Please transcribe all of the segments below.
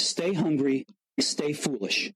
Stay hungry, stay foolish.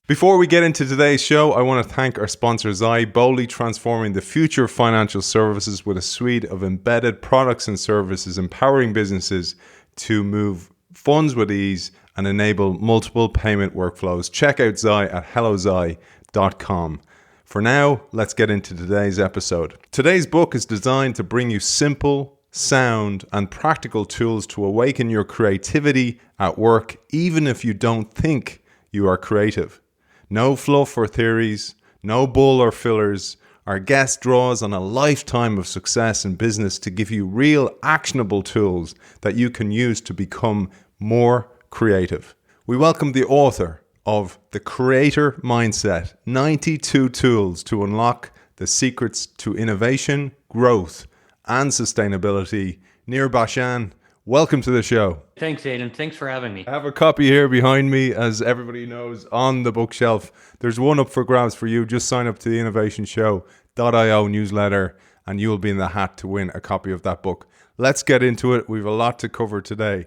Before we get into today's show, I want to thank our sponsor Zai, boldly transforming the future of financial services with a suite of embedded products and services, empowering businesses to move funds with ease and enable multiple payment workflows. Check out Zai at hellozai.com. For now, let's get into today's episode. Today's book is designed to bring you simple, sound, and practical tools to awaken your creativity at work, even if you don't think you are creative. No fluff or theories, no bull or fillers. Our guest draws on a lifetime of success in business to give you real actionable tools that you can use to become more creative. We welcome the author of The Creator Mindset, 92 Tools to Unlock the Secrets to Innovation, Growth, and Sustainability, Nir Bashan. Welcome to the show. Thanks, Aidan. Thanks for having me. I have a copy here behind me, as everybody knows, on the bookshelf. There's one up for grabs for you. Just sign up to the innovationshow.io newsletter and you will be in the hat to win a copy of that book. Let's get into it. We have a lot to cover today.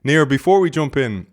Nir, before we jump in,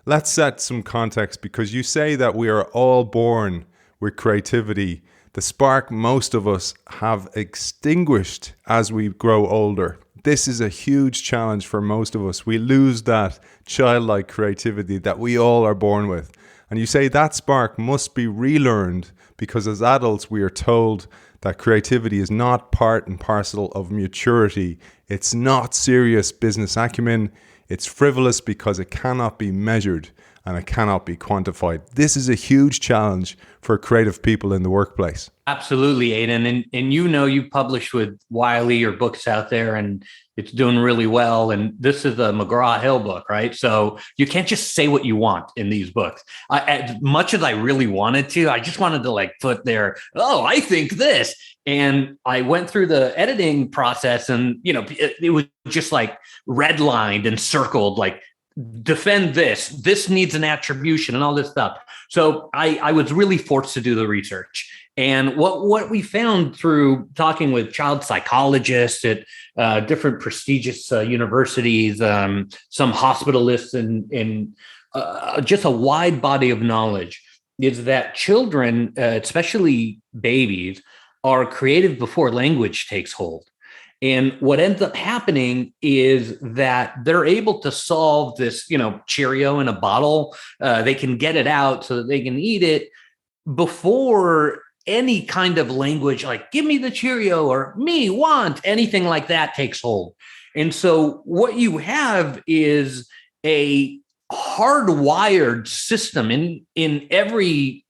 let's set some context, because you say that we are all born with creativity. The spark most of us have extinguished as we grow older. This is a huge challenge for most of us. We lose that childlike creativity that we all are born with. And you say that spark must be relearned, because as adults we are told that creativity is not part and parcel of maturity. It's not serious business acumen. It's frivolous because it cannot be measured and it cannot be quantified. This is a huge challenge for creative people in the workplace. Absolutely, Aidan. And you know, you published with Wiley, your book's out there and it's doing really well. And this is a McGraw-Hill book, right? So you can't just say what you want in these books. As much as I really wanted to, I just wanted to put there, oh, I think this. And I went through the editing process and, it was just redlined and circled, defend this needs an attribution and all this stuff. So I was really forced to do the research. And what we found through talking with child psychologists at different prestigious universities, some hospitalists and just a wide body of knowledge, is that children, especially babies, are creative before language takes hold. And what ends up happening is that they're able to solve this, Cheerio in a bottle. They can get it out so that they can eat it before any kind of language, like give me the Cheerio or me want, anything like that takes hold. And so what you have is a hardwired system in every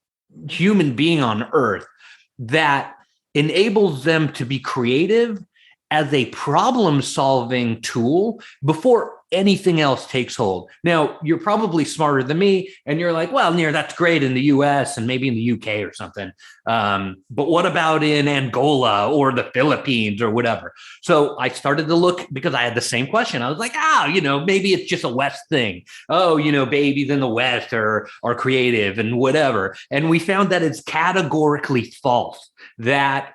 human being on earth that enables them to be creative as a problem-solving tool before anything else takes hold. Now, you're probably smarter than me, and you're like, well, Nir, that's great in the US and maybe in the UK or something. But what about in Angola or the Philippines or whatever? So I started to look, because I had the same question. I was like, maybe it's just a West thing. Oh, babies in the West are creative and whatever. And we found that it's categorically false, that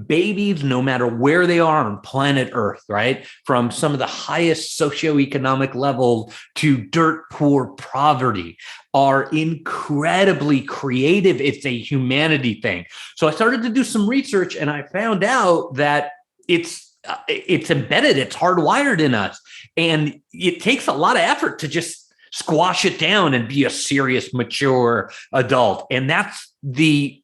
babies, no matter where they are on planet Earth, right, from some of the highest socioeconomic levels to dirt poor poverty, are incredibly creative. It's a humanity thing. So I started to do some research and I found out that it's embedded, it's hardwired in us. And it takes a lot of effort to just squash it down and be a serious, mature adult. And that's the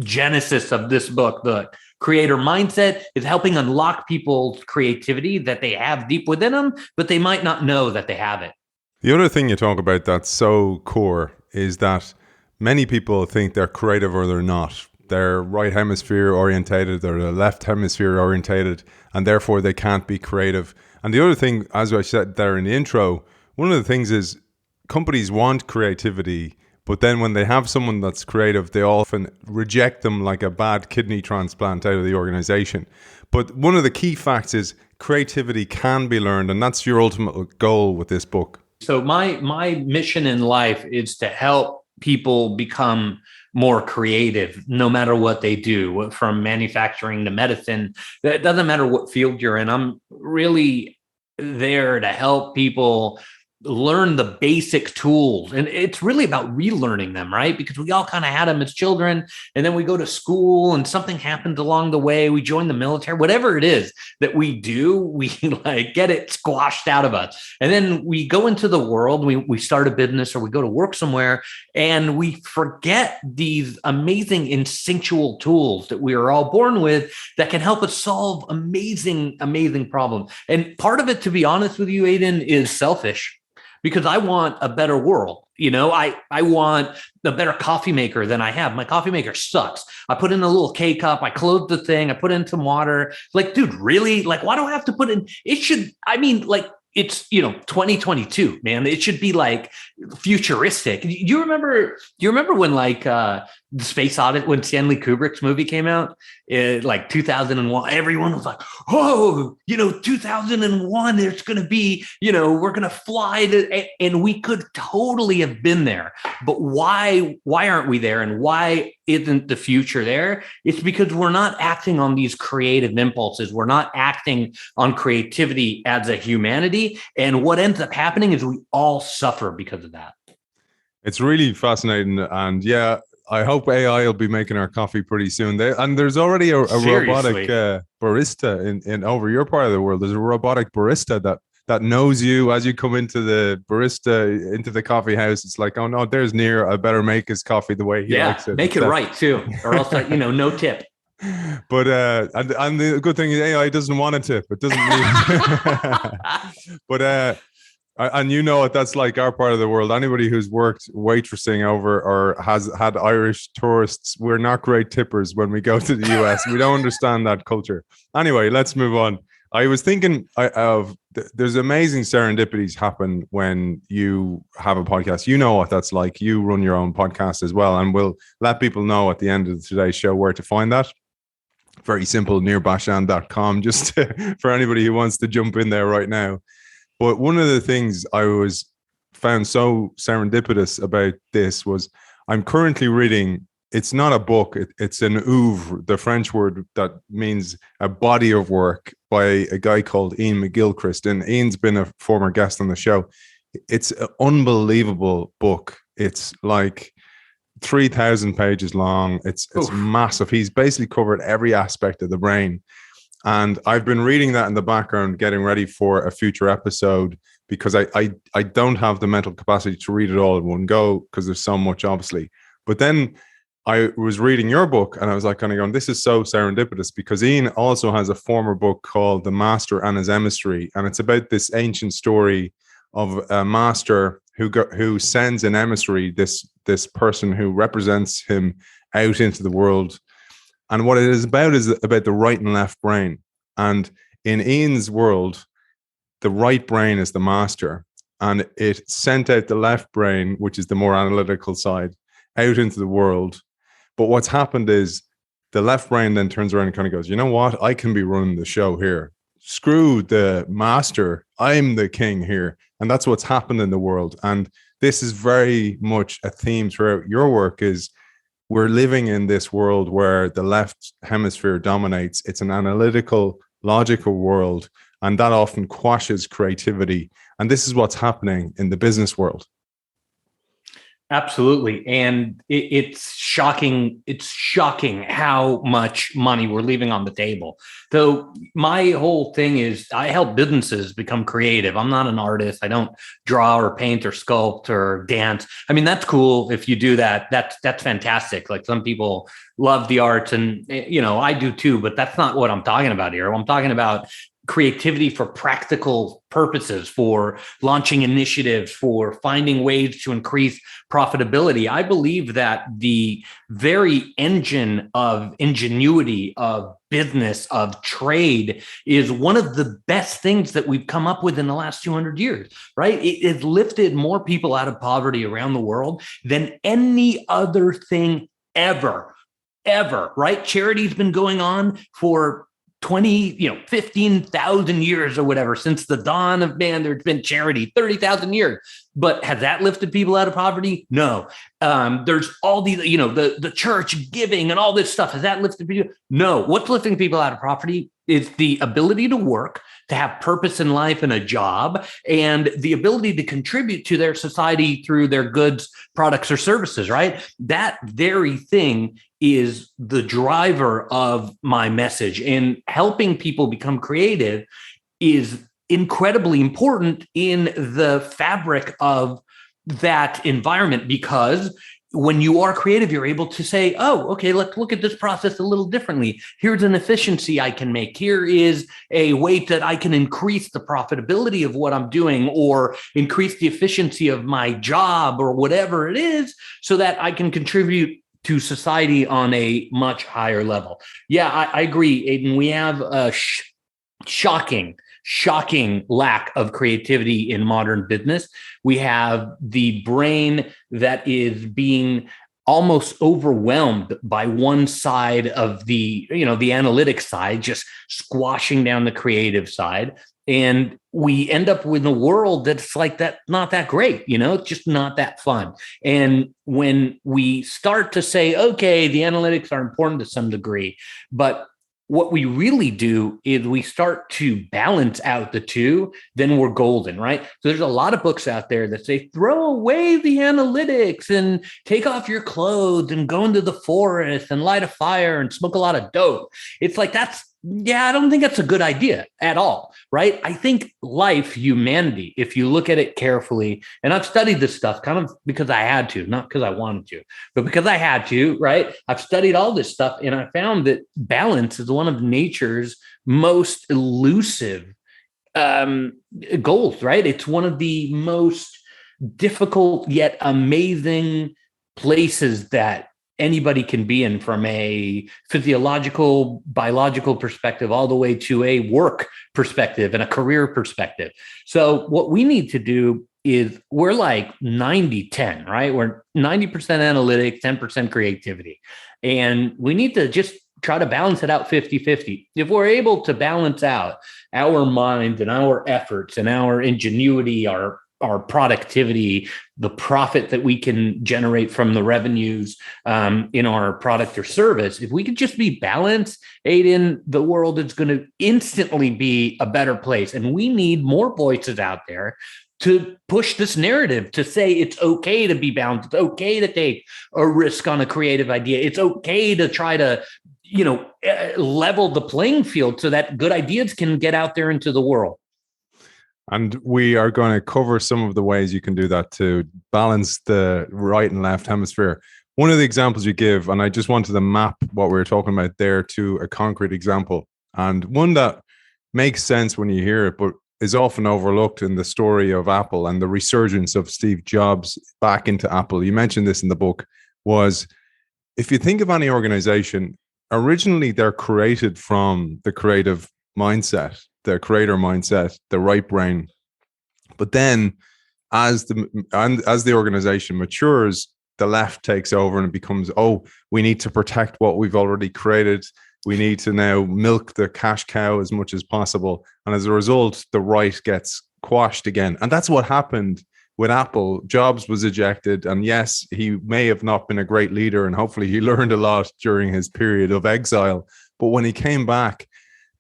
genesis of this book. The Creator Mindset is helping unlock people's creativity that they have deep within them, but they might not know that they have it. The other thing you talk about that's so core is that many people think they're creative or they're not. They're right hemisphere orientated, they're left hemisphere orientated, and therefore they can't be creative. And the other thing, as I said there in the intro, one of the things is companies want creativity, but then when they have someone that's creative, they often reject them like a bad kidney transplant out of the organization. But one of the key facts is creativity can be learned, and that's your ultimate goal with this book. So my mission in life is to help people become more creative, no matter what they do, from manufacturing to medicine. It doesn't matter what field you're in. I'm really there to help people learn the basic tools. And it's really about relearning them, right? Because we all kind of had them as children, and then we go to school and something happens along the way. We join the military, whatever it is that we do, we like get it squashed out of us. And then we go into the world, we start a business or we go to work somewhere, and we forget these amazing instinctual tools that we are all born with that can help us solve amazing, amazing problems. And part of it, to be honest with you, Aidan, is selfish. Because I want a better world. I want a better coffee maker than I have. My coffee maker sucks. I put in a little K cup. I close the thing. I put in some water. Like, dude, really? Like, why do I have to put in? It should, it's 2022, man. It should be like futuristic. Do you remember when the Space Odyssey, when Stanley Kubrick's movie came out, like 2001, everyone was like, oh, 2001, there's going to be, we're going to fly and we could totally have been there. But why aren't we there? And why isn't the future there? It's because we're not acting on these creative impulses. We're not acting on creativity as a humanity. And what ends up happening is we all suffer because of that. It's really fascinating. And yeah, I hope AI will be making our coffee pretty soon. And there's already a robotic barista in over your part of the world. There's a robotic barista that knows you as you come into the coffee house. It's like, oh no, there's Nir. I better make his coffee the way he likes it. Make it right too, or else no tip. But and the good thing is AI doesn't want a tip. It doesn't need. But and that's like our part of the world. Anybody who's worked waitressing over or has had Irish tourists, we're not great tippers when we go to the US. We don't understand that culture. Anyway, let's move on. I was thinking there's amazing serendipities happen when you have a podcast. You know what that's like. You run your own podcast as well, and we'll let people know at the end of today's show where to find that. Very simple, nirbashan.com, just for anybody who wants to jump in there right now. But one of the things I found so serendipitous about this was I'm currently reading, it's not a book, it's an oeuvre, the French word that means a body of work by a guy called Ian McGilchrist. And Ian's been a former guest on the show. It's an unbelievable book. It's like 3,000 pages long. It's massive. He's basically covered every aspect of the brain. And I've been reading that in the background, getting ready for a future episode, because I don't have the mental capacity to read it all in one go because there's so much, obviously. But then I was reading your book and I was like kind of going, this is so serendipitous, because Ian also has a former book called The Master and His Emissary. And it's about this ancient story of a master who sends an emissary, this person who represents him out into the world. And what it is about the right and left brain. And in Ian's world, the right brain is the master, and it sent out the left brain, which is the more analytical side, out into the world. But what's happened is the left brain then turns around and kind of goes, you know what? I can be running the show here. Screw the master. I'm the king here. And that's what's happened in the world. And this is very much a theme throughout your work, is we're living in this world where the left hemisphere dominates. It's an analytical, logical world, and that often quashes creativity. And this is what's happening in the business world. Absolutely. And it's shocking. It's shocking how much money we're leaving on the table. So my whole thing is I help businesses become creative. I'm not an artist. I don't draw or paint or sculpt or dance. I mean, that's cool if you do that. That's fantastic. Like, some people love the arts, and I do too, but that's not what I'm talking about here. I'm talking about creativity for practical purposes, for launching initiatives, for finding ways to increase profitability. I believe that the very engine of ingenuity, of business, of trade is one of the best things that we've come up with in the last 200 years, right? It has lifted more people out of poverty around the world than any other thing ever, right? Charity's been going on for 15,000 years or whatever. Since the dawn of man, there's been charity, 30,000 years. But has that lifted people out of poverty? No. There's all these, the church giving and all this stuff. Has that lifted people? No. What's lifting people out of poverty is the ability to work, to have purpose in life and a job, and the ability to contribute to their society through their goods, products, or services, right? That very thing is the driver of my message. And helping people become creative is incredibly important in the fabric of that environment, because when you are creative, you're able to say, oh, okay, let's look at this process a little differently. Here's an efficiency I can make. Here is a way that I can increase the profitability of what I'm doing, or increase the efficiency of my job, or whatever it is, so that I can contribute to society on a much higher level. Yeah, I agree, Aidan. We have a shocking lack of creativity in modern business. We have the brain that is being almost overwhelmed by one side of the analytics side, just squashing down the creative side. And we end up with a world that's like that, not that great, it's just not that fun. And when we start to say, okay, the analytics are important to some degree, but what we really do is we start to balance out the two, then we're golden, right? So there's a lot of books out there that say, throw away the analytics and take off your clothes and go into the forest and light a fire and smoke a lot of dope. It's like, I don't think that's a good idea at all, right? I think life, humanity, if you look at it carefully, and I've studied this stuff kind of because I had to, not because I wanted to, but because I had to, right? I've studied all this stuff, and I found that balance is one of nature's most elusive goals, right? It's one of the most difficult yet amazing places that anybody can be in, from a physiological, biological perspective, all the way to a work perspective and a career perspective. So what we need to do is, we're like 90-10, right? We're 90% analytics, 10% creativity. And we need to just try to balance it out 50-50. If we're able to balance out our mind and our efforts and our ingenuity, our productivity, the profit that we can generate from the revenues in our product or service, if we could just be balanced, Aidan, the world is going to instantly be a better place. And we need more voices out there to push this narrative, to say it's okay to be balanced. It's okay to take a risk on a creative idea. It's okay to try to, level the playing field so that good ideas can get out there into the world. And we are going to cover some of the ways you can do that to balance the right and left hemisphere. One of the examples you give, and I just wanted to map what we were talking about there to a concrete example, and one that makes sense when you hear it, but is often overlooked in the story of Apple and the resurgence of Steve Jobs back into Apple. You mentioned this in the book, was if you think of any organization, originally they're created from the creative mindset, the creator mindset, the right brain. But then as the organization matures, the left takes over and it becomes, we need to protect what we've already created. We need to now milk the cash cow as much as possible. And as a result, the right gets quashed again. And that's what happened with Apple. Jobs was ejected. And yes, he may have not been a great leader, and hopefully he learned a lot during his period of exile. But when he came back,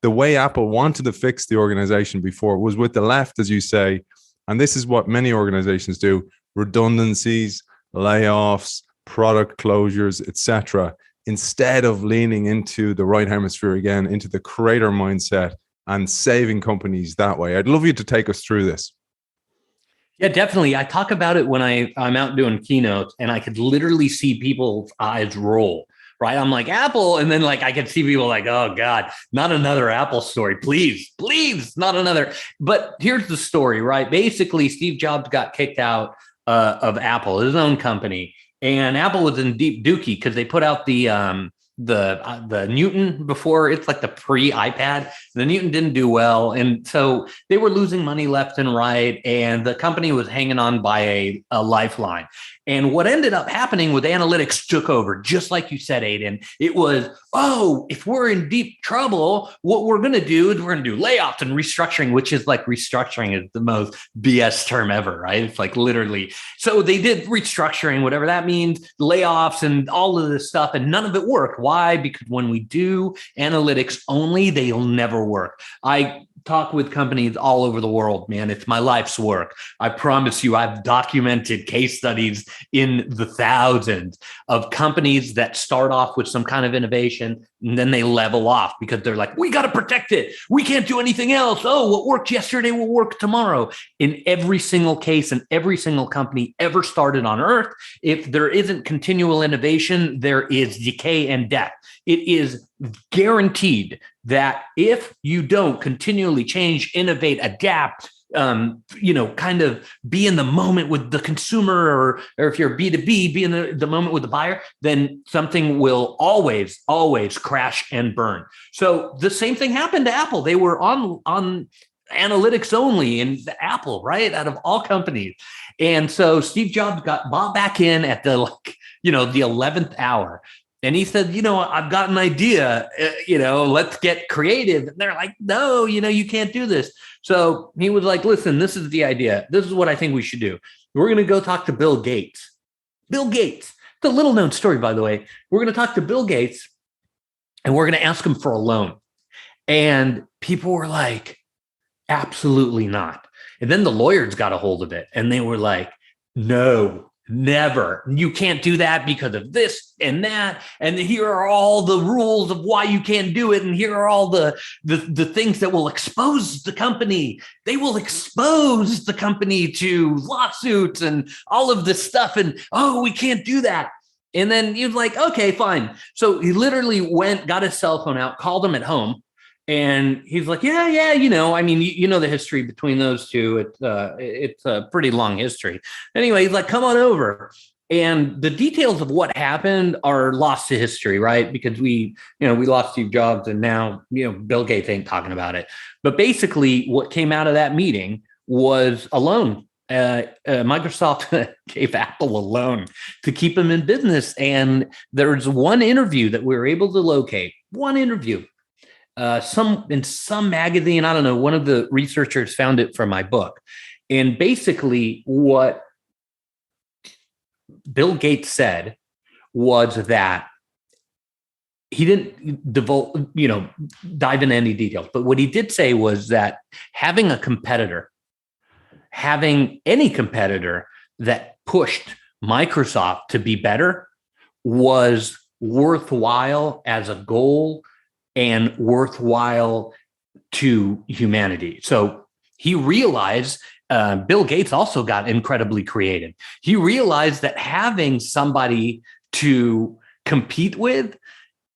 the way Apple wanted to fix the organization before was with the left, as you say. And this is what many organizations do: redundancies, layoffs, product closures, etc., instead of leaning into the right hemisphere again, into the creator mindset and saving companies that way. I'd love you to take us through this. Yeah, definitely. I talk about it when I'm out doing keynotes, and I could literally see people's eyes roll. Right. I'm like, Apple. And then I could see people like, oh God, not another Apple story. Please, not another. But here's the story, right? Basically, Steve Jobs got kicked out of Apple, his own company. And Apple was in deep dookie because they put out the Newton before. It's like the pre-iPad. The Newton didn't do well. And so they were losing money left and right. And the company was hanging on by a lifeline. And what ended up happening with analytics took over, just like you said, Aidan. It was, oh, if we're in deep trouble, what we're going to do is we're going to do layoffs and restructuring, which is like restructuring is the most BS term ever, right? It's like literally. So they did restructuring, whatever that means, layoffs and all of this stuff, and none of it worked. Why? Because when we do analytics only, they'll never work. I talk with companies all over the world, man. It's my life's work. I promise you, I've documented case studies in the thousands of companies that start off with some kind of innovation and then they level off because they're like, we got to protect it. We can't do anything else. Oh, what worked yesterday will work tomorrow. In every single case and every single company ever started on earth, if there isn't continual innovation, there is decay and death. It is guaranteed that if you don't continually change, innovate, adapt, kind of be in the moment with the consumer, or if you're B2B, be in the moment with the buyer, then something will always crash and burn. So the same thing happened to Apple. They were on analytics only in Apple, right? Out of all companies. And so Steve Jobs got bought back in at the 11th hour. And he said, I've got an idea, let's get creative. And they're like, no, you can't do this. So he was like, listen, this is the idea. This is what I think we should do. We're going to go talk to Bill Gates. Bill Gates. It's a little known story, by the way. We're going to talk to Bill Gates and we're going to ask him for a loan. And people were like, absolutely not. And then the lawyers got a hold of it and they were like, no, never. You can't do that because of this and that. And here are all the rules of why you can't do it. And here are all the things that will expose the company. They will expose the company to lawsuits and all of this stuff. And, we can't do that. And then he was like, okay, fine. So he literally got his cell phone out, called him at home. And he's like, yeah, the history between those two. It's a pretty long history. Anyway, he's like, come on over. And the details of what happened are lost to history, right? Because we lost Steve Jobs and now, Bill Gates ain't talking about it. But basically what came out of that meeting was a loan. Microsoft gave Apple a loan to keep him in business. And there's one interview that we were able to locate, one interview. In some magazine, I don't know, one of the researchers found it for my book. And basically what Bill Gates said was that he didn't dive into any details, but what he did say was that having any competitor that pushed Microsoft to be better was worthwhile as a goal and worthwhile to humanity. So he realized, Bill Gates also got incredibly creative. He realized that having somebody to compete with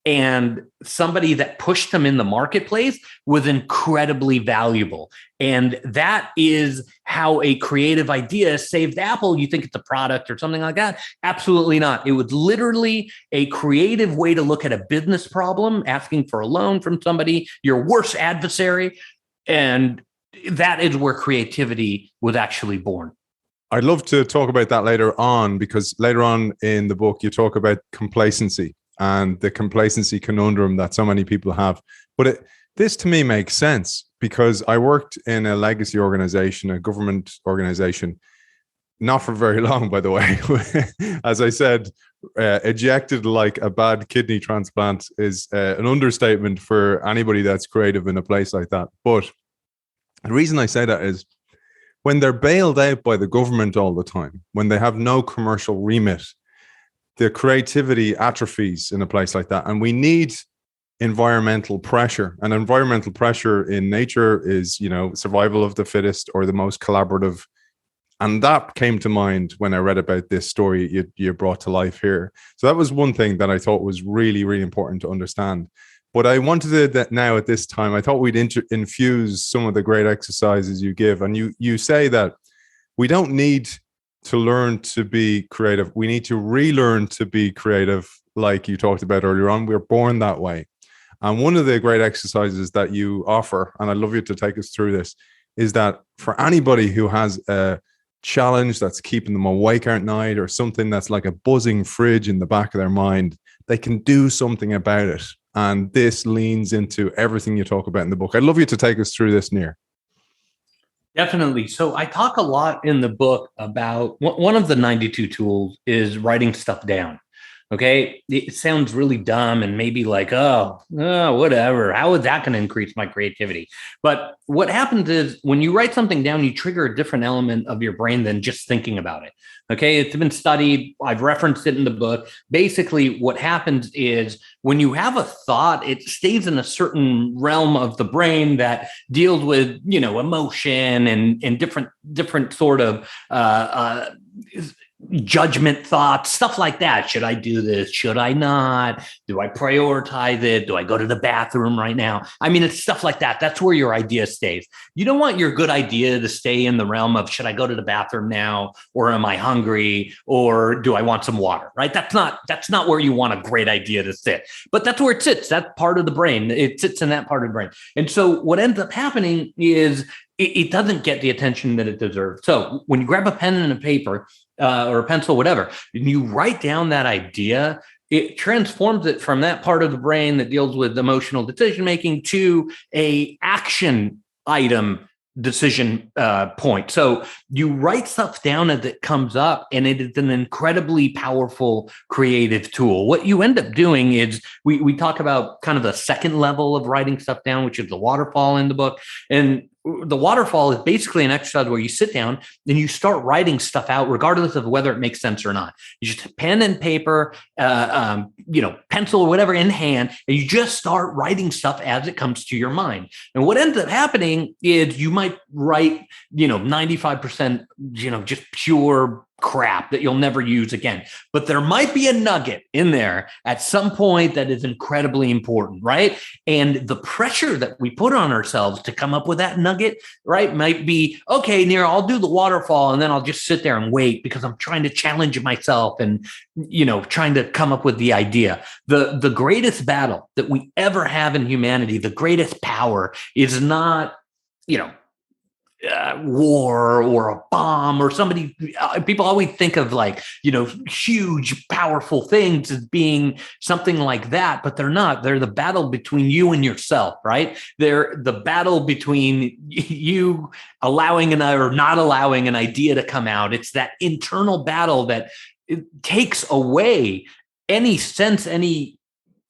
and somebody that pushed them in the marketplace was incredibly valuable. And that is how a creative idea saved Apple. You think it's a product or something like that? Absolutely not. It was literally a creative way to look at a business problem, asking for a loan from somebody, your worst adversary. And that is where creativity was actually born. I'd love to talk about that later on, because later on in the book, you talk about complacency and the complacency conundrum that so many people have. But this to me makes sense, because I worked in a legacy organization, a government organization, not for very long, by the way. As I said, ejected like a bad kidney transplant is an understatement for anybody that's creative in a place like that. But the reason I say that is when they're bailed out by the government all the time, when they have no commercial remit, the creativity atrophies in a place like that. And we need environmental pressure. And environmental pressure in nature is, survival of the fittest or the most collaborative. And that came to mind when I read about this story you brought to life here. So that was one thing that I thought was really, really important to understand. But I wanted to now at this time, I thought we'd infuse some of the great exercises you give. And you say that we don't need to learn to be creative. We need to relearn to be creative, like you talked about earlier on. We're born that way. And one of the great exercises that you offer, and I'd love you to take us through this, is that for anybody who has a challenge that's keeping them awake at night, or something that's like a buzzing fridge in the back of their mind, they can do something about it. And this leans into everything you talk about in the book. I'd love you to take us through this, Nir. Definitely. So I talk a lot in the book about one of the 92 tools is writing stuff down. Okay. It sounds really dumb and maybe like, oh, whatever. How is that going to increase my creativity? But what happens is when you write something down, you trigger a different element of your brain than just thinking about it. Okay. It's been studied. I've referenced it in the book. Basically, what happens is when you have a thought, it stays in a certain realm of the brain that deals with, emotion and different sort of, judgment thoughts, stuff like that. Should I do this? Should I not? Do I prioritize it? Do I go to the bathroom right now? I mean, it's stuff like that. That's where your idea stays. You don't want your good idea to stay in the realm of, should I go to the bathroom now? Or am I hungry? Or do I want some water? Right? That's not where you want a great idea to sit, but that's where it sits. That's part of the brain. It sits in that part of the brain. And so what ends up happening is it doesn't get the attention that it deserves. So when you grab a pen and a paper, or a pencil, whatever, and you write down that idea, it transforms it from that part of the brain that deals with emotional decision making to a action item decision point. So you write stuff down as it comes up, and it is an incredibly powerful creative tool. What you end up doing is we talk about kind of the second level of writing stuff down, which is the waterfall in the book. And the waterfall is basically an exercise where you sit down and you start writing stuff out, regardless of whether it makes sense or not. You just pen and paper, pencil or whatever in hand, and you just start writing stuff as it comes to your mind. And what ends up happening is you might write, 95%, just pure crap that you'll never use again. But there might be a nugget in there at some point that is incredibly important, right? And the pressure that we put on ourselves to come up with that nugget, right, might be, okay, Nir, I'll do the waterfall and then I'll just sit there and wait because I'm trying to challenge myself and, trying to come up with the idea. The greatest battle that we ever have in humanity, the greatest power is not, war or a bomb or somebody. People always think of huge, powerful things as being something like that, but they're not. They're the battle between you and yourself, right? They're the battle between you allowing or not allowing an idea to come out. It's that internal battle that it takes away any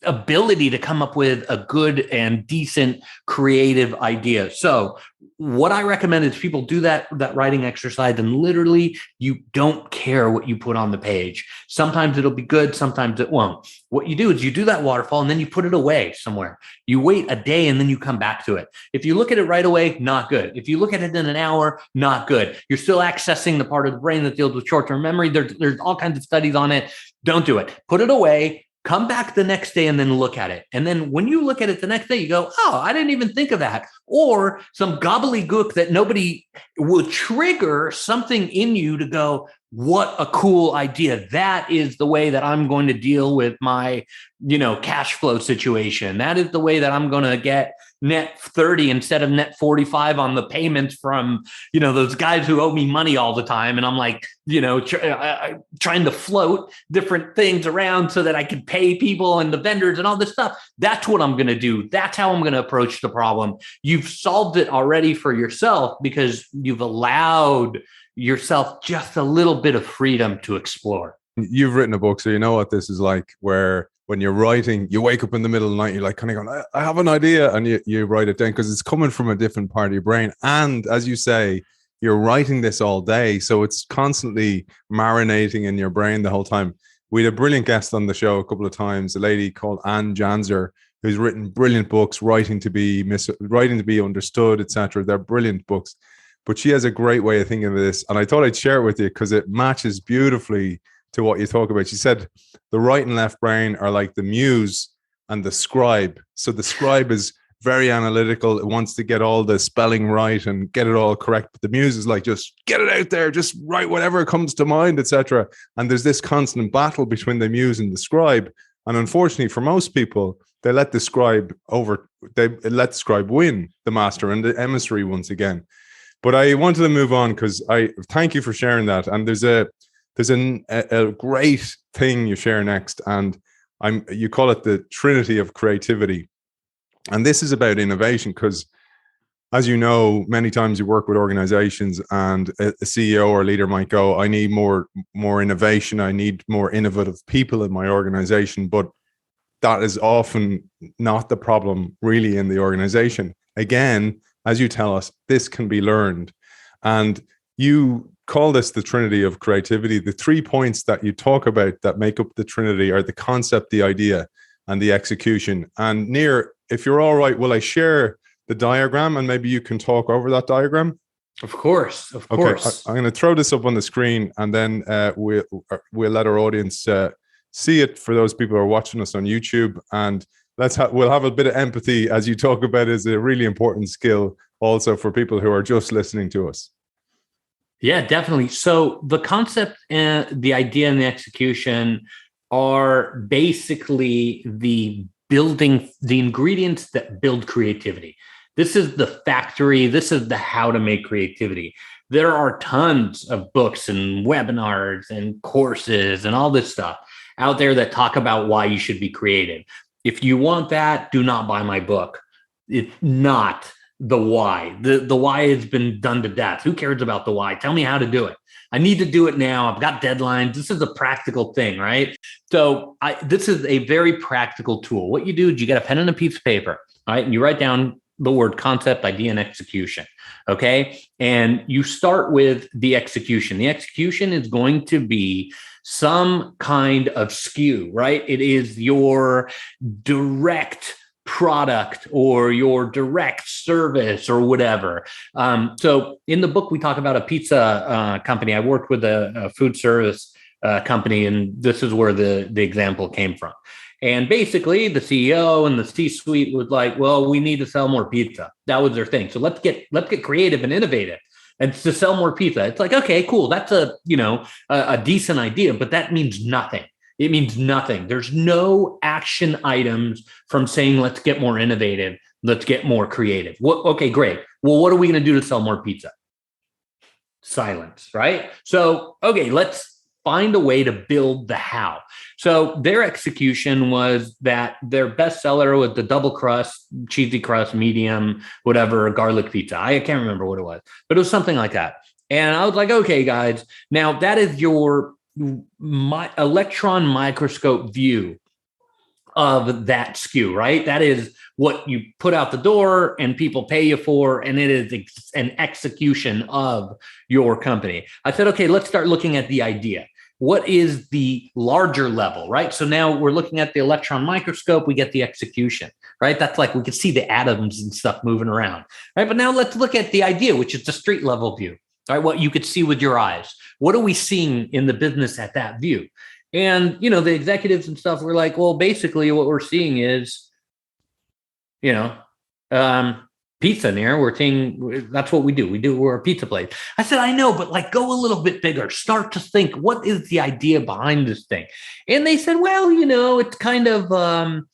ability to come up with a good and decent creative idea. So what I recommend is people do that writing exercise, and literally you don't care what you put on the page. Sometimes it'll be good, sometimes it won't. What you do is you do that waterfall and then you put it away somewhere. You wait a day and then you come back to it. If you look at it right away, not good. If you look at it in an hour, not good. You're still accessing the part of the brain that deals with short-term memory. There's all kinds of studies on it. Don't do it. Put it away. Come back the next day and then look at it. And then when you look at it the next day, you go, oh, I didn't even think of that. Or some gobbledygook that nobody will trigger something in you to go, what a cool idea. That is the way that I'm going to deal with my, cash flow situation. That is the way that I'm going to get net 30 instead of net 45 on the payments from, those guys who owe me money all the time. And I'm like, trying to float different things around so that I can pay people and the vendors and all this stuff. That's what I'm going to do. That's how I'm going to approach the problem. You've solved it already for yourself because you've allowed yourself just a little bit of freedom to explore. You've written a book, so you know what this is like, where when you're writing, you wake up in the middle of the night, you're like kind of going, I have an idea, and you write it down because it's coming from a different part of your brain. And as you say, you're writing this all day, so it's constantly marinating in your brain the whole time. We had a brilliant guest on the show a couple of times, a lady called Anne Janzer, who's written brilliant books, writing to be understood, etc. They're brilliant books. But she has a great way of thinking of this, and I thought I'd share it with you because it matches beautifully to what you talk about. She said the right and left brain are like the muse and the scribe. So the scribe is very analytical. It wants to get all the spelling right and get it all correct. But the muse is like, just get it out there, just write whatever comes to mind, etc. And there's this constant battle between the muse and the scribe. And unfortunately for most people, they let the scribe win the master and the emissary once again. But I wanted to move on because I thank you for sharing that. And there's a great thing you share next, and you call it the Trinity of creativity. And this is about innovation because, as you know, many times you work with organizations and a CEO or leader might go, I need more innovation. I need more innovative people in my organization. But that is often not the problem really in the organization. Again, as you tell us, this can be learned. And you call this the Trinity of creativity. The 3 points that you talk about that make up the Trinity are the concept, the idea, and the execution. And Nir, if you're all right, will I share the diagram and maybe you can talk over that diagram? Of course. Okay, I'm going to throw this up on the screen, and then we'll let our audience see it for those people who are watching us on YouTube. And we'll have a bit of empathy as you talk about it as a really important skill also for people who are just listening to us. Yeah, definitely. So the concept and the idea and the execution are basically the ingredients that build creativity. This is the factory. This is the how to make creativity. There are tons of books and webinars and courses and all this stuff out there that talk about why you should be creative. If you want that, do not buy my book. It's not the why. The why has been done to death. Who cares about the why? Tell me how to do it. I need to do it now. I've got deadlines. This is a practical thing, right? So this is a very practical tool. What you do is you get a pen and a piece of paper, right? And you write down the word concept, idea, and execution, okay? And you start with the execution. The execution is going to be some kind of SKU, right? It is your direct product or your direct service or whatever. So in the book, we talk about a pizza company. I worked with a food service company, and this is where the example came from. And basically, the CEO and the C-suite was like, well, we need to sell more pizza. That was their thing. So let's get creative and innovative and to sell more pizza. It's like, okay, cool. That's a decent idea, but that means nothing. It means nothing. There's no action items from saying, let's get more innovative. Let's get more creative. Okay, great. Well, what are we going to do to sell more pizza? Silence, right? So, okay, let's find a way to build the how. So their execution was that their bestseller was the double crust, cheesy crust, medium, whatever, garlic pizza. I can't remember what it was, but it was something like that. And I was like, okay, guys, now that is your electron microscope view of that SKU, right? That is what you put out the door and people pay you for, and it is an execution of your company. I said, okay, let's start looking at the idea. What is the larger level, right? So now we're looking at the electron microscope, we get the execution, right? That's like we can see the atoms and stuff moving around, right? But now let's look at the idea, which is the street level view, right? What you could see with your eyes. What are we seeing in the business at that view? And, the executives and stuff were like, well, basically what we're seeing is, pizza, Nir. We're seeing, that's what we do. We're a pizza place. I said, I know, but go a little bit bigger. Start to think, what is the idea behind this thing? And they said, well, it's kind of,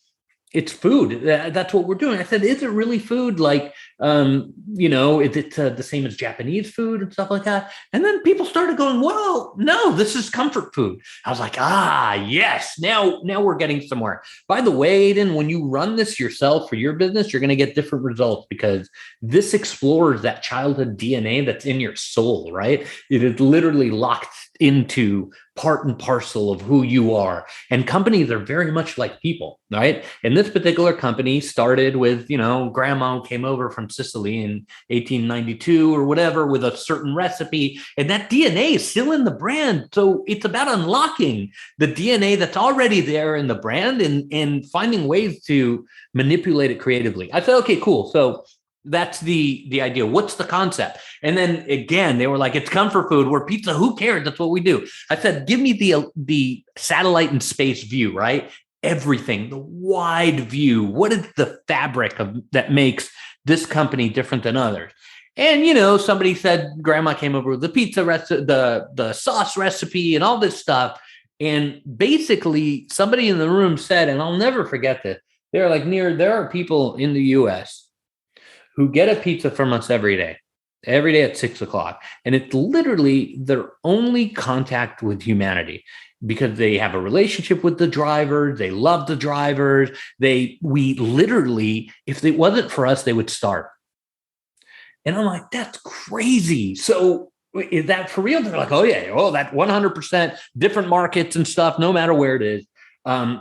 it's food. That's what we're doing. I said, is it really food? Is it the same as Japanese food and stuff like that? And then people started going, well, no, this is comfort food. I was like, yes, now we're getting somewhere. By the way, Aidan, when you run this yourself for your business, you're going to get different results because this explores that childhood DNA that's in your soul, right? It is literally locked into part and parcel of who you are. And companies are very much like people, right? And this particular company started with, grandma came over from Sicily in 1892 or whatever with a certain recipe. And that DNA is still in the brand. So it's about unlocking the DNA that's already there in the brand and finding ways to manipulate it creatively. I said, okay, cool. So that's the idea. What's the concept? And then again, they were like, it's comfort food. We're pizza. Who cares? That's what we do. I said, give me the satellite and space view, right? Everything, the wide view. What is the fabric that makes this company different than others? And, somebody said grandma came over with the pizza recipe, the sauce recipe and all this stuff. And basically somebody in the room said, and I'll never forget this, They're like, Nir, there are people in the US who get a pizza from us every day at 6 o'clock. And it's literally their only contact with humanity because they have a relationship with the drivers. They love the drivers. We literally, if it wasn't for us, they would starve. And I'm like, that's crazy. So is that for real? They're like, oh yeah, that 100% different markets and stuff, no matter where it is.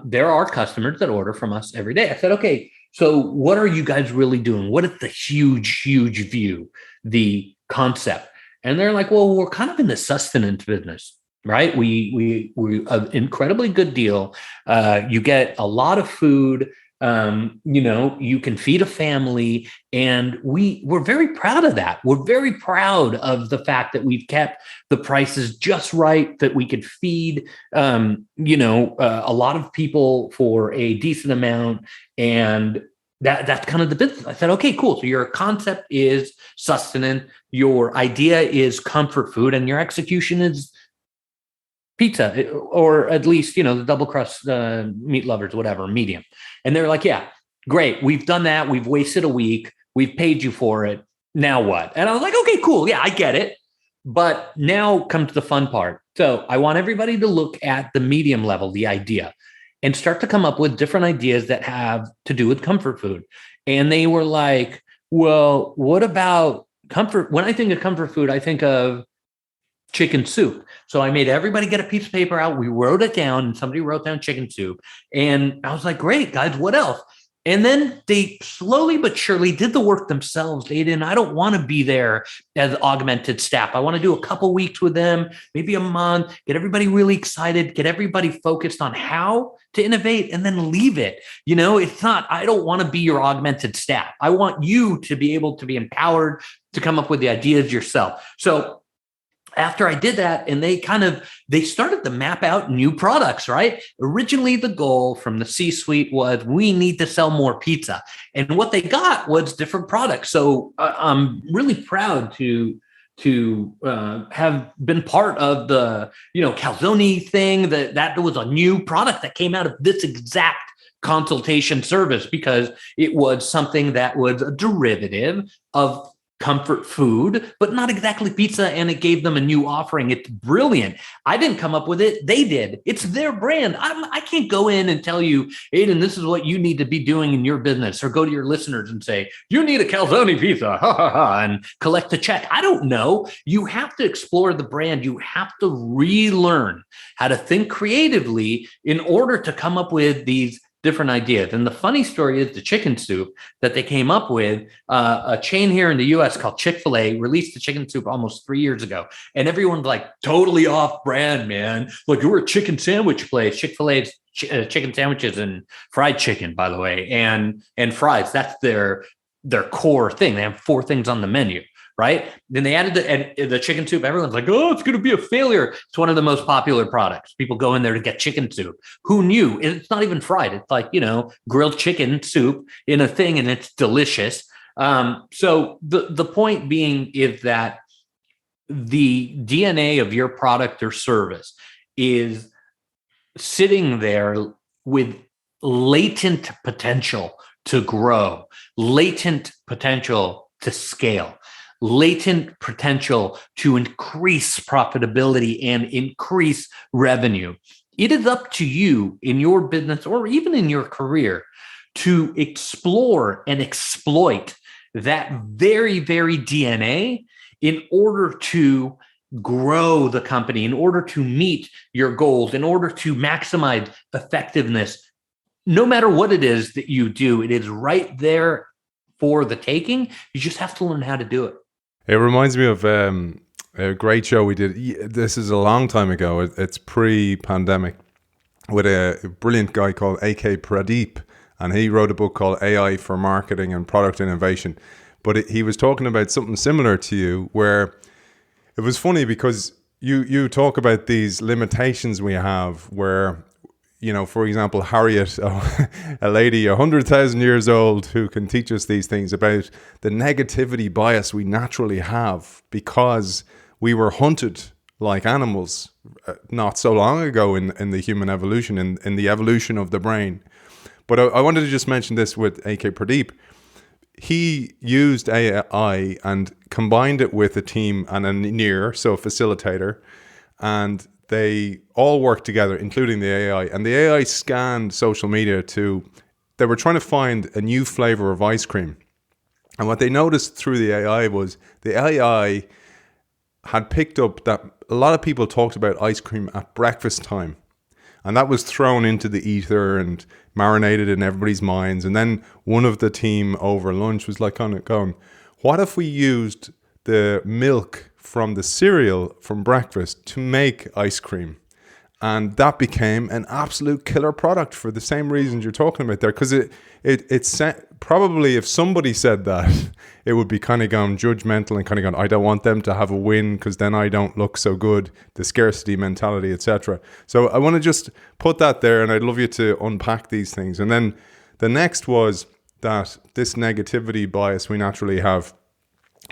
There are customers that order from us every day. I said, okay, so what are you guys really doing? What is the huge view, the concept? And they're like, well, we're kind of in the sustenance business, right? We an incredibly good deal. You get a lot of food. You can feed a family, and we're very proud of that. We're very proud of the fact that we've kept the prices just right, that we could feed, a lot of people for a decent amount. And that's kind of the business. I said, okay, cool. So your concept is sustenance. Your idea is comfort food, and your execution is pizza, or at least, the double crust meat lovers, whatever, medium. And they're like, yeah, great. We've done that. We've wasted a week. We've paid you for it. Now what? And I was like, okay, cool. Yeah, I get it. But now comes the fun part. So I want everybody to look at the medium level, the idea, and start to come up with different ideas that have to do with comfort food. And they were like, well, what about comfort? When I think of comfort food, I think of chicken soup. So I made everybody get a piece of paper out. We wrote it down, and somebody wrote down chicken soup. And I was like, great, guys, what else? And then they slowly but surely did the work themselves. Aidan, I don't want to be there as augmented staff. I want to do a couple weeks with them, maybe a month, get everybody really excited, get everybody focused on how to innovate, and then leave it. It's not, I don't want to be your augmented staff. I want you to be able to be empowered to come up with the ideas yourself. So after I did that, and they started to map out new products, right? Originally, the goal from the C-suite was, we need to sell more pizza. And what they got was different products. So I'm really proud to have been part of the, calzone thing, that was a new product that came out of this exact consultation service, because it was something that was a derivative of comfort food, but not exactly pizza. And it gave them a new offering. It's brilliant. I didn't come up with it. They did. It's their brand. I can't go in and tell you, Aidan, this is what you need to be doing in your business, or go to your listeners and say, you need a calzone pizza, and collect a check. I don't know. You have to explore the brand. You have to relearn how to think creatively in order to come up with these different ideas. And the funny story is the chicken soup that they came up with, a chain here in the US called Chick-fil-A released the chicken soup almost 3 years ago. And everyone's like, totally off brand, man. Like, you're a chicken sandwich place. Chick-fil-A's chicken sandwiches and fried chicken, by the way, and fries. That's their core thing. They have 4 things on the menu. Right. Then they added the chicken soup. Everyone's like, oh, it's going to be a failure. It's one of the most popular products. People go in there to get chicken soup. Who knew? It's not even fried. It's like, grilled chicken soup in a thing, and it's delicious. So the point being is that the DNA of your product or service is sitting there with latent potential to grow, latent potential to scale, latent potential to increase profitability and increase revenue. It is up to you in your business, or even in your career, to explore and exploit that very, very DNA in order to grow the company, in order to meet your goals, in order to maximize effectiveness. No matter what it is that you do, it is right there for the taking. You just have to learn how to do it. It reminds me of a great show we did. This is a long time ago. It's pre-pandemic, with a brilliant guy called A.K. Pradeep. And he wrote a book called AI for Marketing and Product Innovation. But he was talking about something similar to you, where it was funny because you talk about these limitations we have where, for example, Harriet, a lady 100,000 years old who can teach us these things about the negativity bias we naturally have because we were hunted like animals not so long ago in the human evolution, in the evolution of the brain. But I wanted to just mention this with AK Pradeep. He used AI and combined it with a team and a Nir, so a facilitator, and they all worked together, including the AI. And the AI scanned social media they were trying to find a new flavor of ice cream. And what they noticed through the AI was the AI had picked up that a lot of people talked about ice cream at breakfast time. And that was thrown into the ether and marinated in everybody's minds. And then one of the team over lunch was like going, what if we used the milk from the cereal from breakfast to make ice cream? And that became an absolute killer product for the same reasons you're talking about there. Because probably if somebody said that, it would be kind of going judgmental and kind of going, I don't want them to have a win because then I don't look so good, the scarcity mentality, etc. So I want to just put that there, and I'd love you to unpack these things. And then the next was that this negativity bias we naturally have.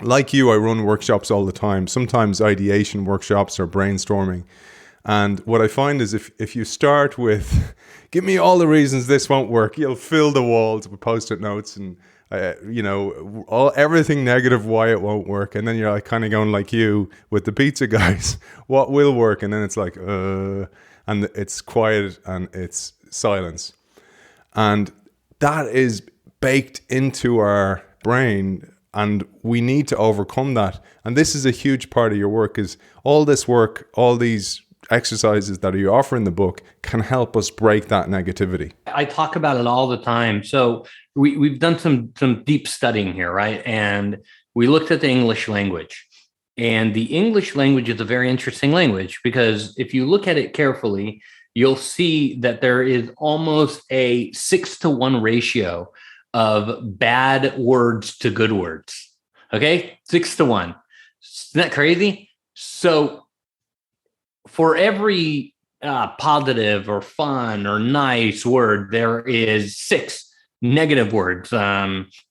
Like you, I run workshops all the time, sometimes ideation workshops or brainstorming. And what I find is if you start with, give me all the reasons this won't work, you'll fill the walls with Post-it notes and, everything negative why it won't work. And then you're like kind of going like you with the pizza guys, what will work? And then it's like, and it's quiet and it's silence. And that is baked into our brain, and we need to overcome that. And this is a huge part of your work, is all this work, all these exercises that you offer in the book can help us break that negativity. I talk about it all the time. So we've done some deep studying here, right? And we looked at the English language. And the English language is a very interesting language, because if you look at it carefully, you'll see that there is almost a 6-to-1 ratio of bad words to good words. Okay? 6-to-1. Isn't that crazy? So for every positive or fun or nice word, there is 6 negative words.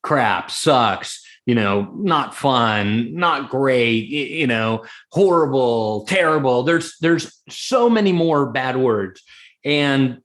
Crap, sucks, not fun, not great, horrible, terrible. There's so many more bad words. And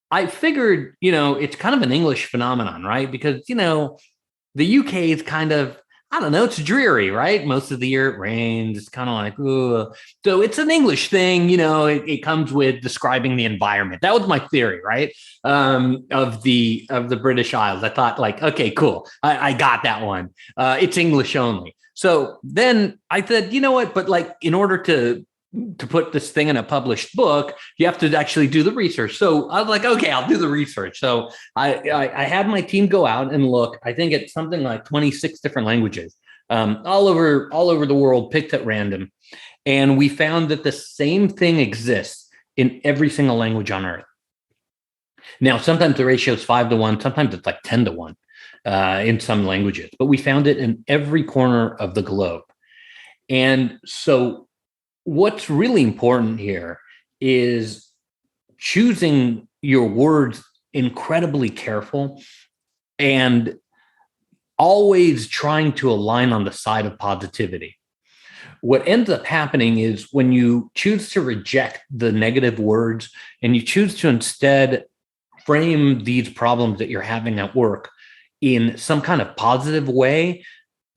I figured, it's kind of an English phenomenon, right? Because, the UK is kind of, I don't know, it's dreary, right? Most of the year it rains. It's kind of like, ugh. So it's an English thing, it comes with describing the environment. That was my theory, right? Of the British Isles. I thought like, okay, cool. I got that one. It's English only. So then I said, you know what? But like, in order to put this thing in a published book, you have to actually do the research. So I was like, okay, I'll do the research. So I had my team go out and look. I think it's something like 26 different languages, all over the world, picked at random. And we found that the same thing exists in every single language on earth. Now, sometimes the ratio is 5-to-1, sometimes it's like 10-to-1 in some languages, but we found it in every corner of the globe. And so what's really important here is choosing your words incredibly careful and always trying to align on the side of positivity. What ends up happening is when you choose to reject the negative words and you choose to instead frame these problems that you're having at work in some kind of positive way,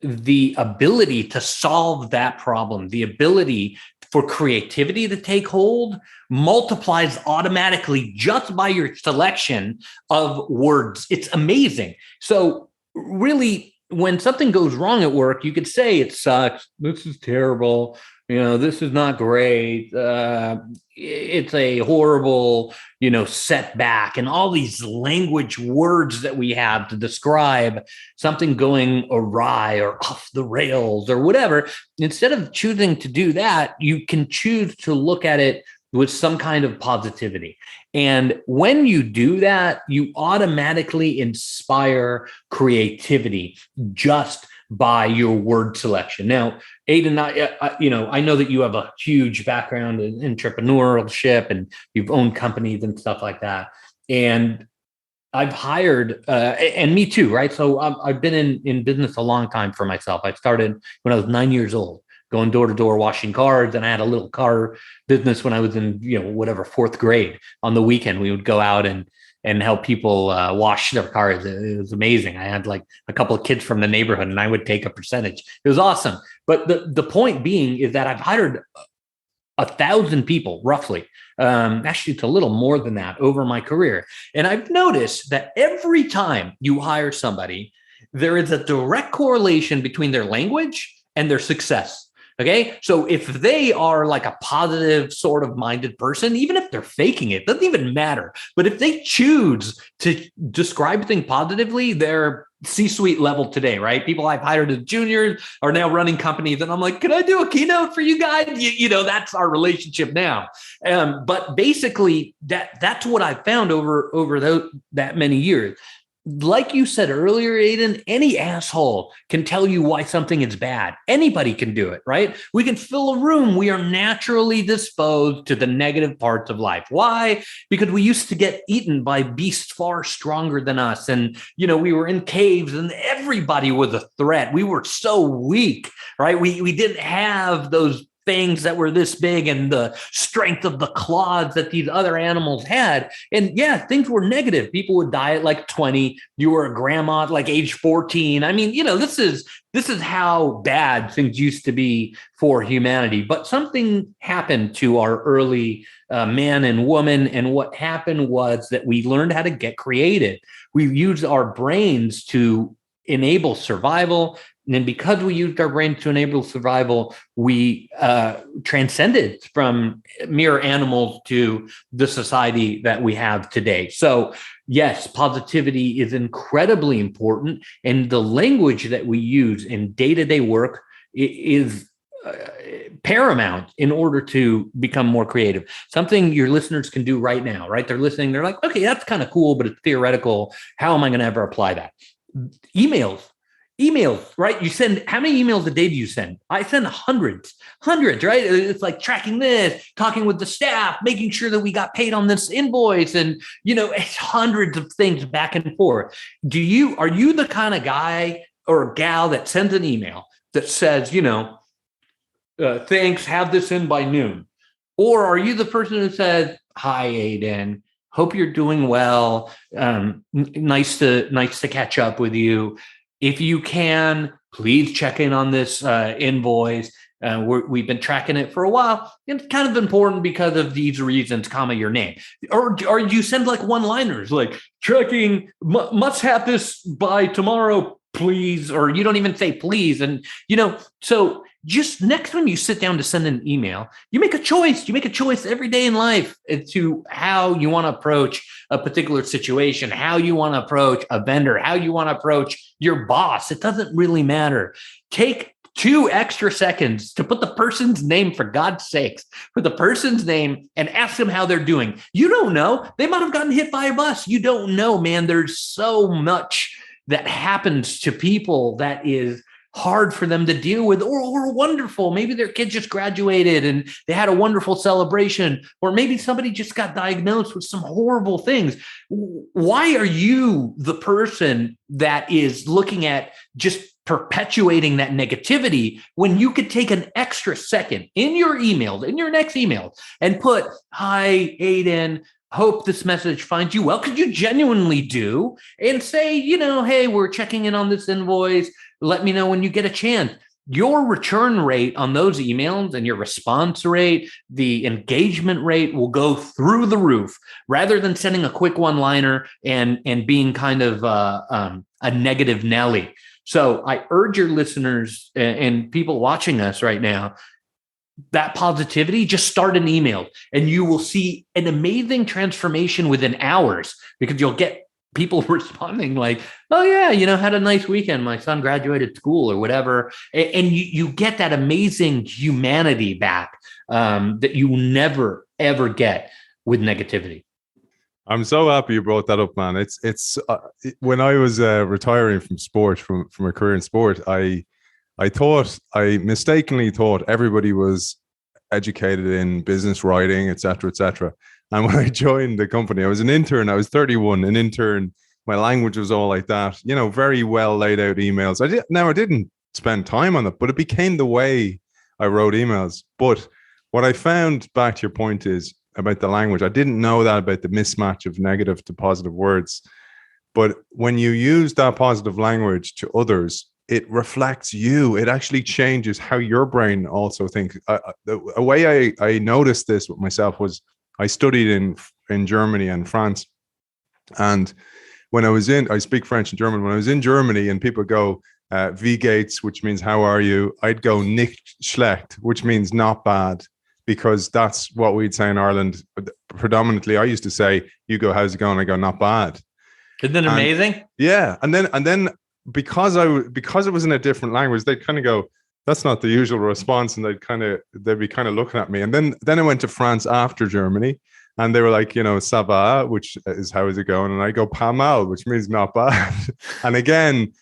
the ability to solve that problem, the ability for creativity to take hold multiplies automatically just by your selection of words. It's amazing. So really, when something goes wrong at work, you could say it sucks. This is terrible. This is not great. It's a horrible, setback, and all these language words that we have to describe something going awry or off the rails or whatever. Instead of choosing to do that, you can choose to look at it with some kind of positivity. And when you do that, you automatically inspire creativity just by your word selection. Now, Aidan, I know that you have a huge background in entrepreneurship and you've owned companies and stuff like that. And I've hired, and me too, right? So I've been in business a long time for myself. I started when I was 9 years old, going door to door, washing cars. And I had a little car business when I was in, 4th grade. On the weekend, we would go out and and help people wash their cars. It was amazing. I had like a couple of kids from the neighborhood, and I would take a percentage. It was awesome. But the point being is that I've hired 1,000 people roughly. Actually, it's a little more than that over my career. And I've noticed that every time you hire somebody, there is a direct correlation between their language and their success. Okay. So if they are like a positive sort of minded person, even if they're faking it, doesn't even matter. But if they choose to describe things positively, they're C-suite level today, right? People I've hired as juniors are now running companies, and I'm like, can I do a keynote for you guys? You know, that's our relationship now. But basically, that's what I found over that many years. Like you said earlier, Aidan, any asshole can tell you why something is bad. Anybody can do it, right? We can fill a room. We are naturally disposed to the negative parts of life. Why? Because we used to get eaten by beasts far stronger than us. And, you know, we were in caves and everybody was a threat. We were so weak, right? We didn't have those things that were this big and the strength of the claws that these other animals had. And yeah, things were negative. People would die at like 20. You were a grandma at like age 14. I mean, you know, this is how bad things used to be for humanity. But something happened to our early man and woman. And what happened was that we learned how to get creative. We used our brains to enable survival. And then because we used our brains to enable survival, we transcended from mere animals to the society that we have today. So yes, positivity is incredibly important. And the language that we use in day-to-day work is paramount in order to become more creative. Something your listeners can do right now, right? They're listening. They're like, okay, that's kind of cool, but it's theoretical. How am I going to ever apply that? Emails, right? You send, how many emails a day do you send? I send hundreds, right? It's like tracking this, talking with the staff, making sure that we got paid on this invoice. And, you know, it's hundreds of things back and forth. Are you the kind of guy or gal that sends an email that says, you know, thanks, have this in by noon? Or are you the person who says, hi, Aidan, hope you're doing well. Nice to catch up with you. If you can, please check in on this invoice. We've been tracking it for a while. It's kind of important because of these reasons, comma, your name. Or you send like one-liners, like tracking, must have this by tomorrow, please. Or you don't even say please. And, you know, so just next time you sit down to send an email, you make a choice. You make a choice every day in life as to how you want to approach a particular situation, how you want to approach a vendor, how you want to approach your boss. It doesn't really matter. Take 2 extra seconds to put the person's name, for God's sakes, put the person's name and ask them how they're doing. You don't know. They might have gotten hit by a bus. You don't know, man. There's so much that happens to people that is hard for them to deal with, or wonderful. Maybe their kid just graduated and they had a wonderful celebration, or maybe somebody just got diagnosed with some horrible things. Why are you the person that is looking at just perpetuating that negativity when you could take an extra second in your emails, in your next email, and put, hi, Aidan, hope this message finds you well, because you genuinely do, and say, you know, hey, we're checking in on this invoice. Let me know when you get a chance. Your return rate on those emails and your response rate, the engagement rate will go through the roof, rather than sending a quick one-liner and being kind of a negative Nelly. So I urge your listeners and people watching us right now, that positivity, just start an email and you will see an amazing transformation within hours, because you'll get people responding like, oh yeah, you know, had a nice weekend. My son graduated school or whatever. And you get that amazing humanity back that you will never, ever get with negativity. I'm so happy you brought that up, man. It's when I was retiring from sport, from a career in sport, I mistakenly thought everybody was educated in business writing, et cetera. And when I joined the company, I was an intern. I was 31, an intern. My language was all like that, you know, very well laid out emails. I didn't spend time on it, but it became the way I wrote emails. But what I found, back to your point, is about the language. I didn't know that about the mismatch of negative to positive words. But when you use that positive language to others, it reflects you. It actually changes how your brain also thinks. A way I noticed this with myself was I studied in Germany and France. And when I speak French and German. When I was in Germany and people go, wie geht's, which means how are you? I'd go nicht schlecht, which means not bad, because that's what we'd say in Ireland. Predominantly, I used to say, you go, how's it going? I go, not bad. Isn't that amazing? Yeah. And then because it was in a different language, they'd kind of go, that's not the usual response. And they'd be kind of looking at me. And then I went to France after Germany, and they were like, ça va, which is how is it going? And I go, pas mal, which means not bad. And again,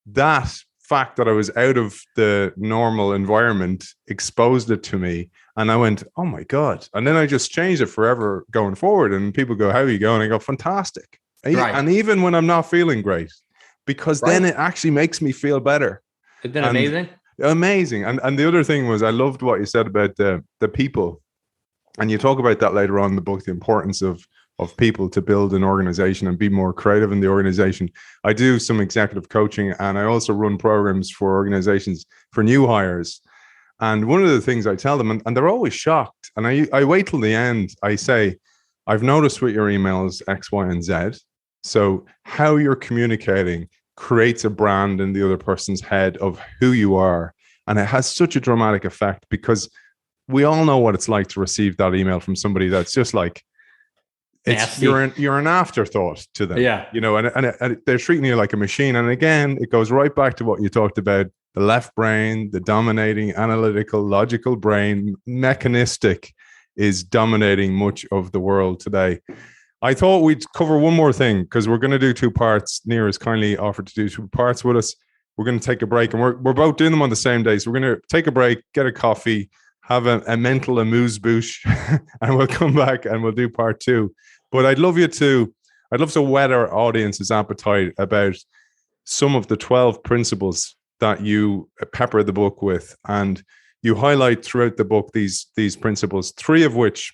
that fact that I was out of the normal environment exposed it to me. And I went, oh my God. And then I just changed it forever going forward. And people go, how are you going? I go, fantastic. Right. And even when I'm not feeling great, because then it actually makes me feel better. Isn't that amazing? Amazing. And the other thing was, I loved what you said about the people. And you talk about that later on in the book, the importance of people to build an organization and be more creative in the organization. I do some executive coaching, and I also run programs for organizations for new hires. And one of the things I tell them, and they're always shocked, and I wait till the end, I say, I've noticed with your emails X, Y, and Z. So how you're communicating creates a brand in the other person's head of who you are. And it has such a dramatic effect, because we all know what it's like to receive that email from somebody that's just like, you're an afterthought to them. Yeah. And they're treating you like a machine. And again, it goes right back to what you talked about, the left brain, the dominating, analytical, logical brain, mechanistic, is dominating much of the world today. I thought we'd cover one more thing, because we're going to do 2 parts. Nir has kindly offered to do 2 parts with us. We're going to take a break, and we're both doing them on the same day. So we're going to take a break, get a coffee, have a mental amuse-bouche, and we'll come back and we'll do part 2. But I'd love to whet our audience's appetite about some of the 12 principles that you pepper the book with. And you highlight throughout the book these principles, 3 of which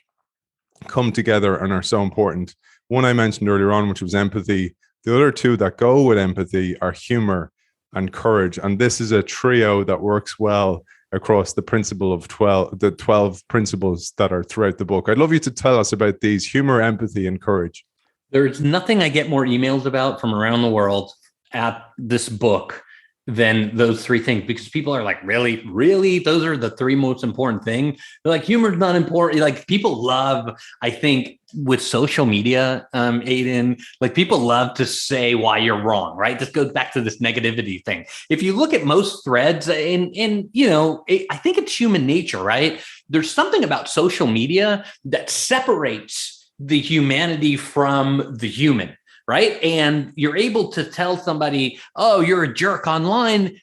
come together and are so important. One I mentioned earlier on, which was empathy. The other 2 that go with empathy are humor and courage. And this is a trio that works well across the principle of 12 principles that are throughout the book. I'd love you to tell us about these: humor, empathy, and courage. There's nothing I get more emails about from around the world at this book than those 3 things, because people are like, really? Those are the 3 most important things? They're like, humor's not important. Like, people love, I think, with social media, Aidan, like, people love to say why you're wrong, right? This goes back to this negativity thing. If you look at most threads, and I think it's human nature, right? There's something about social media that separates the humanity from the human. Right. And you're able to tell somebody, oh, you're a jerk online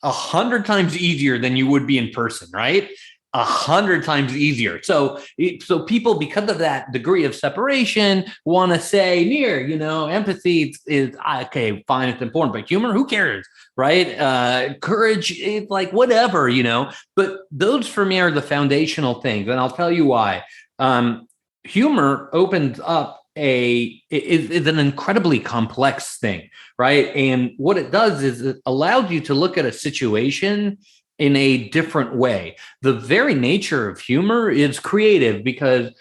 100 times easier than you would be in person. Right. 100 times easier. So people, because of that degree of separation, want to say, Nir, empathy is okay, fine, it's important, but humor, who cares? Right. Courage is like whatever, but those for me are the foundational things. And I'll tell you why. Humor opens up is an incredibly complex thing, right? And what it does is it allows you to look at a situation in a different way. The very nature of humor is creative, because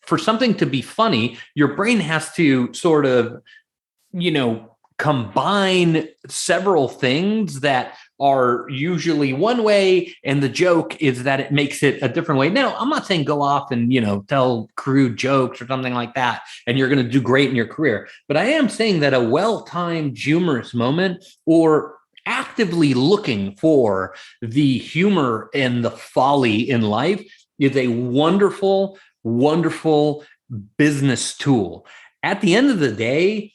for something to be funny, your brain has to sort of, combine several things that are usually one way, and the joke is that it makes it a different way. Now, I'm not saying go off and, tell crude jokes or something like that, and you're going to do great in your career. But I am saying that a well-timed humorous moment, or actively looking for the humor and the folly in life, is a wonderful, wonderful business tool. At the end of the day,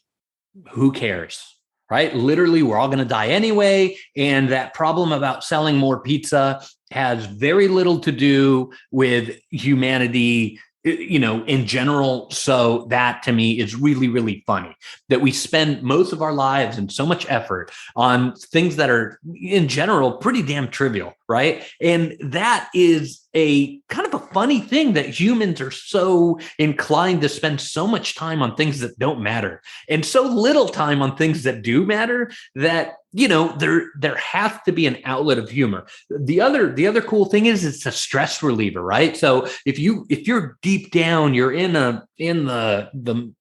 who cares? Right? Literally, we're all going to die anyway. And that problem about selling more pizza has very little to do with humanity, in general. So that, to me, is really, really funny that we spend most of our lives and so much effort on things that are in general pretty damn trivial. Right. And that is a kind of a funny thing that humans are so inclined to spend so much time on things that don't matter and so little time on things that do matter that, there has to be an outlet of humor. The other cool thing is it's a stress reliever, right? So if you're deep down, you're in the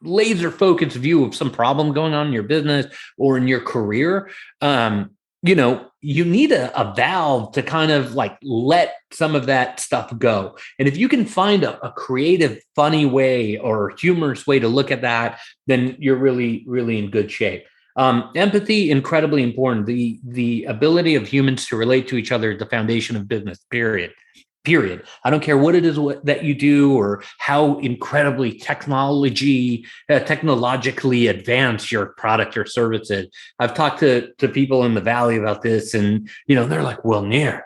laser focused view of some problem going on in your business or in your career, you need a valve to kind of like let some of that stuff go. And if you can find a creative, funny way or humorous way to look at that, then you're really, really in good shape. Empathy, incredibly important. The ability of humans to relate to each other is the foundation of business, period. I don't care what it is that you do or how incredibly technologically advanced your product or service is. I've talked to people in the Valley about this, and they're like, "Well, Nir,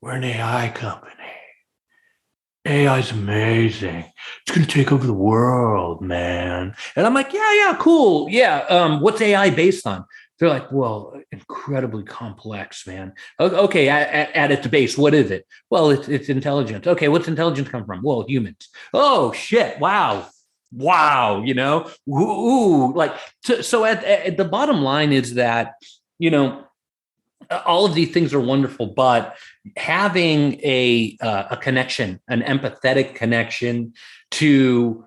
we're an AI company. AI is amazing. It's going to take over the world, man." And I'm like, "Yeah, cool. Yeah. What's AI based on?" They're like, "Well, incredibly complex, man." Okay, at its base, what is it? Well, it's intelligence. Okay, what's intelligence come from? Well, humans. Oh shit! Wow. Ooh. Like so. At the bottom line is that all of these things are wonderful, but having a connection, an empathetic connection to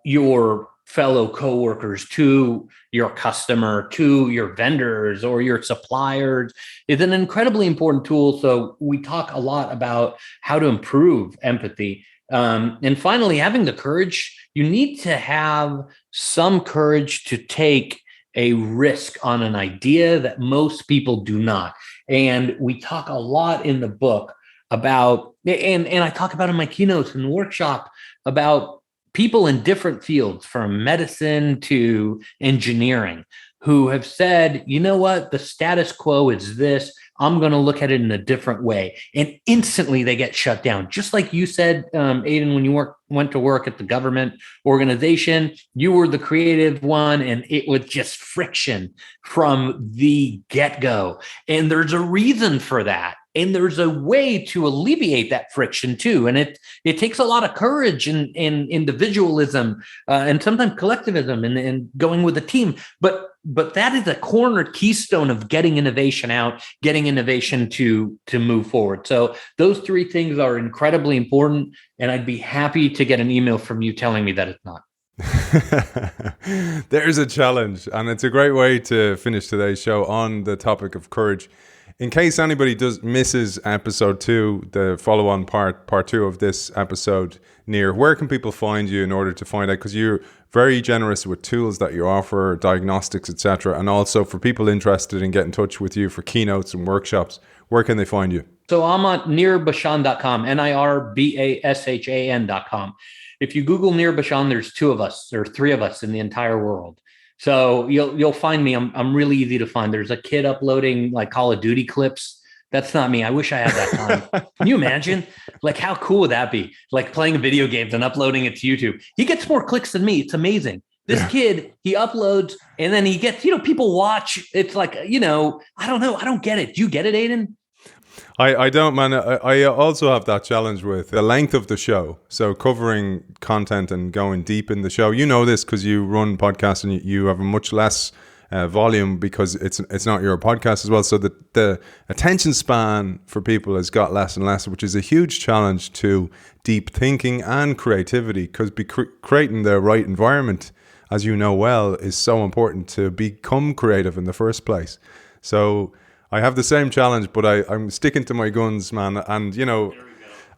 your fellow coworkers, to your customer, to your vendors or your suppliers is an incredibly important tool. So we talk a lot about how to improve empathy. And finally, having the courage, you need to have some courage to take a risk on an idea that most people do not. And we talk a lot in the book about, and I talk about in my keynotes and workshop about people in different fields from medicine to engineering who have said, you know what, the status quo is this. I'm going to look at it in a different way. And instantly they get shut down. Just like you said, Aidan, when you went to work at the government organization, you were the creative one and it was just friction from the get-go. And there's a reason for that. And there's a way to alleviate that friction too. And it takes a lot of courage and individualism and sometimes collectivism and going with a team. But that is a corner keystone of getting innovation out, getting innovation to move forward. So those three things are incredibly important. And I'd be happy to get an email from you telling me that it's not. There's a challenge. And it's a great way to finish today's show on the topic of courage. In case anybody misses episode 2, the follow-on part 2 of this episode, Nir, where can people find you in order to find out? Because you're very generous with tools that you offer, diagnostics, etc. And also for people interested in getting in touch with you for keynotes and workshops, where can they find you? So I'm on nirbashan.com, nirbashan.com. If you Google Nir Bashan, there's 2 of us, or 3 of us in the entire world. So you'll find me. I'm really easy to find. There's a kid uploading like Call of Duty clips. That's not me. I wish I had that time. Can you imagine? Like, how cool would that be? Like playing video games and uploading it to YouTube. He gets more clicks than me. It's amazing. This kid, he uploads and then he gets, people watch. It's like, I don't know. I don't get it. Do you get it, Aidan? I don't, man. I also have that challenge with the length of the show. So covering content and going deep in the show. You know this because you run podcasts and you have a much less volume because it's not your podcast as well. So the attention span for people has got less and less, which is a huge challenge to deep thinking and creativity because creating the right environment, as you know well, is so important to become creative in the first place. So I have the same challenge, but I'm sticking to my guns, man. And,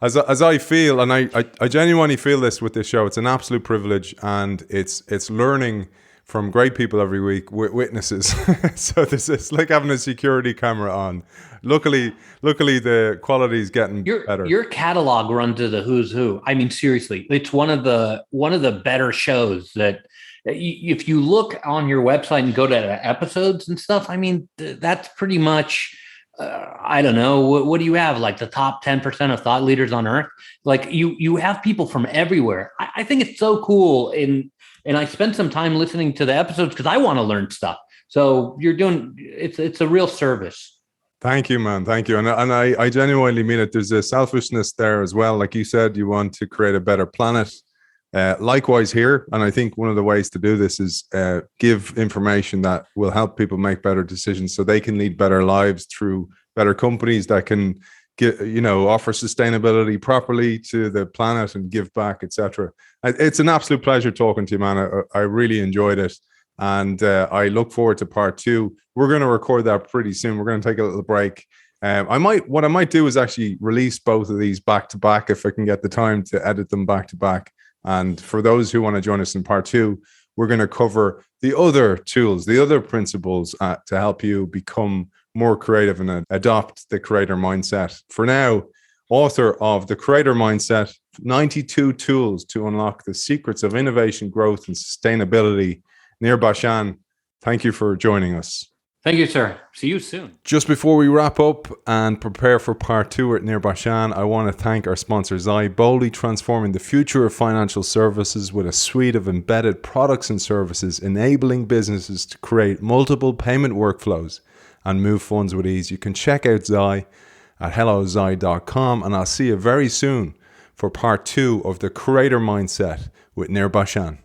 as I feel, and I genuinely feel this with this show, it's an absolute privilege and it's learning from great people every week with witnesses. So it's like having a security camera on. Luckily the quality is getting better. Your catalog runs to the who's who. I mean, seriously, it's one of the better shows that if you look on your website and go to episodes and stuff, I mean, that's pretty much, I don't know, what do you have? Like the top 10% of thought leaders on earth? Like you have people from everywhere. I think it's so cool. And I spend some time listening to the episodes because I want to learn stuff. So you're doing, it's a real service. Thank you, man. Thank you. And I genuinely mean it. There's a selfishness there as well. Like you said, you want to create a better planet. Likewise here. And I think one of the ways to do this is give information that will help people make better decisions so they can lead better lives through better companies that can get, offer sustainability properly to the planet and give back, etc. It's an absolute pleasure talking to you, man. I really enjoyed it. And I look forward to part 2. We're going to record that pretty soon. We're going to take a little break. What I might do is actually release both of these back to back if I can get the time to edit them back to back. And for those who want to join us in part 2, we're going to cover the other tools, the other principles to help you become more creative and adopt the creator mindset. For now, author of The Creator Mindset, 92 Tools to Unlock the Secrets of Innovation, Growth, and Sustainability, Nir Bashan, thank you for joining us. Thank you, sir. See you soon. Just before we wrap up and prepare for part 2 at Nir Bashan, I want to thank our sponsor, Zai, boldly transforming the future of financial services with a suite of embedded products and services, enabling businesses to create multiple payment workflows and move funds with ease. You can check out Zai at hellozai.com, and I'll see you very soon for part 2 of The Creator Mindset with Nir Bashan.